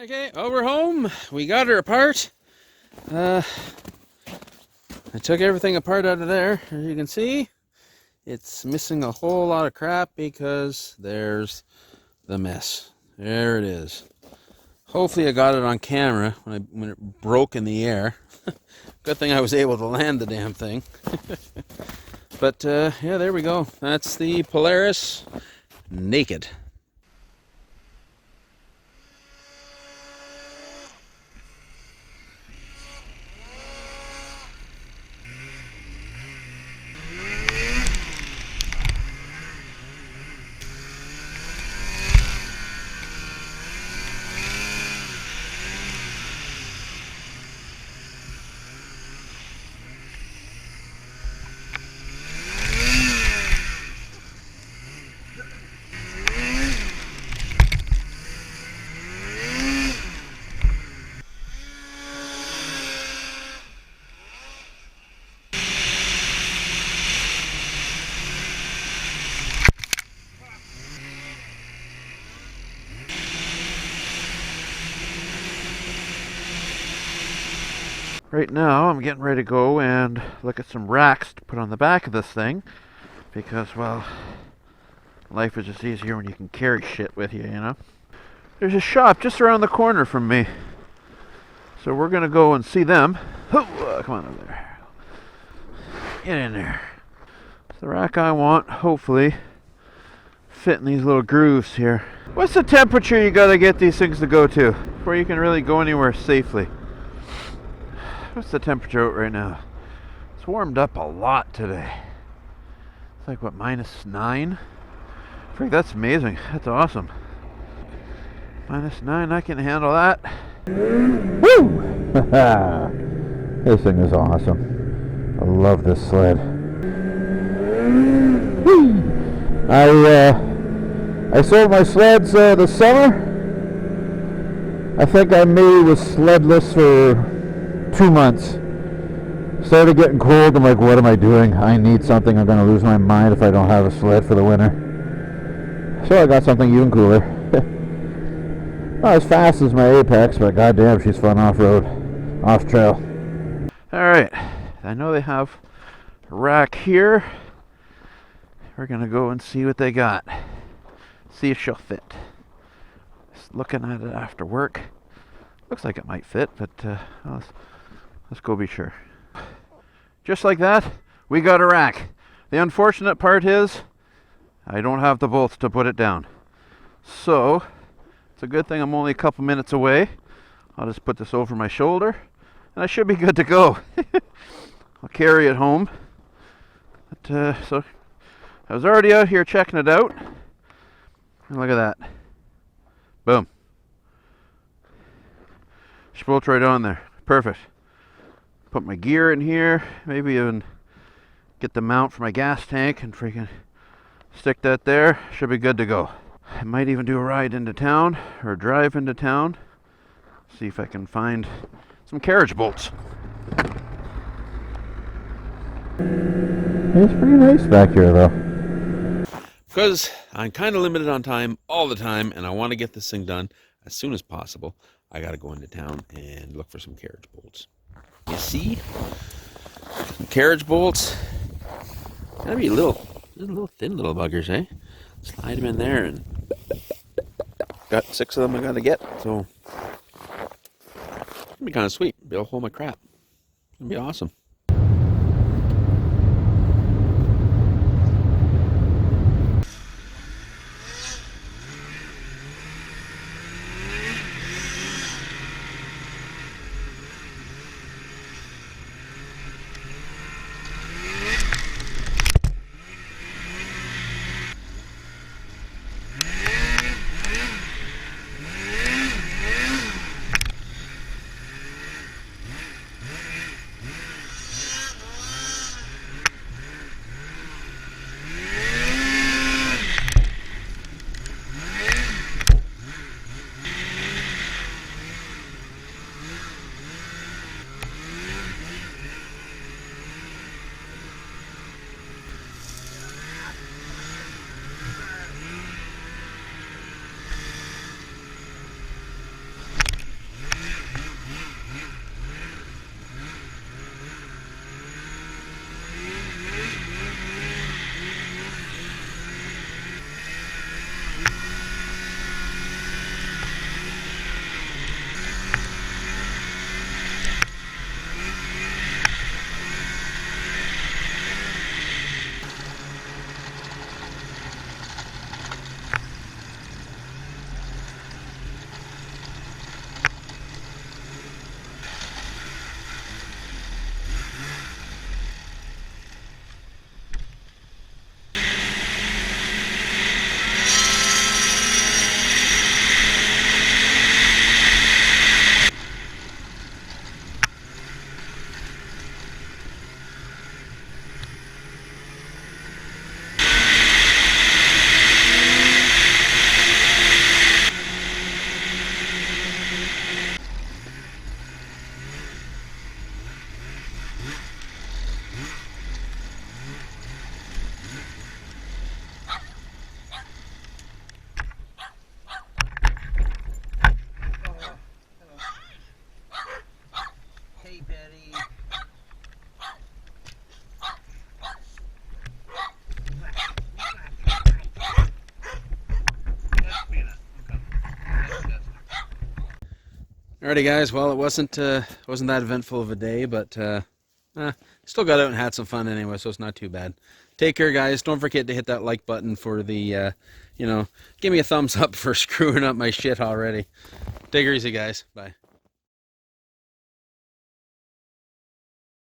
Okay, well, we're home. We got her apart. I took everything apart out of there. As you can see, it's missing a whole lot of crap because there's the mess. There it is. Hopefully I got it on camera when it broke in the air. Good thing I was able to land the damn thing. But yeah, there we go. That's the Polaris naked. Right now, I'm getting ready to go and look at some racks to put on the back of this thing because, well, life is just easier when you can carry shit with you, you know? There's a shop just around the corner from me, so we're gonna go and see them. Oh, come on over there. Get in there. It's the rack I want, hopefully, fit in these little grooves here. What's the temperature you gotta get these things to go to before you can really go anywhere safely? What's the temperature out right now? It's warmed up a lot today. It's like, what, -9? Freak, that's amazing. That's awesome. -9, I can handle that. Woo! This thing is awesome. I love this sled. Whee! I sold my sleds this summer. I think I maybe was sledless for 2 months. Started getting cold. I'm like, what am I doing? I need something. I'm going to lose my mind if I don't have a sled for the winter. So I got something even cooler. Not as fast as my Apex, but goddamn, she's fun off-road, off-trail. Alright, I know they have a rack here. We're going to go and see what they got. See if she'll fit. Just looking at it after work. Looks like it might fit, but let's go be sure. Just like that, we got a rack. The unfortunate part is, I don't have the bolts to put it down. So, it's a good thing I'm only a couple minutes away. I'll just put this over my shoulder, and I should be good to go. I'll carry it home. But, so, I was already out here checking it out. And look at that. Boom. She bolts right on there. Perfect. Put my gear in here. Maybe even get the mount for my gas tank and freaking stick that there. Should be good to go. I might even do a ride into town or drive into town. See if I can find some carriage bolts. It's pretty nice back here, though. Because I'm kind of limited on time all the time, and I want to get this thing done as soon as possible. I got to go into town and look for some carriage bolts. You see? Some carriage bolts. Gotta be little thin little buggers, eh? Slide them in there, and got 6 of them I gotta get, so it's gonna be kind of sweet. Be able to hold my crap. It's gonna be awesome. Alrighty, guys. Well, it wasn't that eventful of a day, but still got out and had some fun anyway, so it's not too bad. Take care, guys. Don't forget to hit that like button for the, give me a thumbs up for screwing up my shit already. Take her easy, guys. Bye.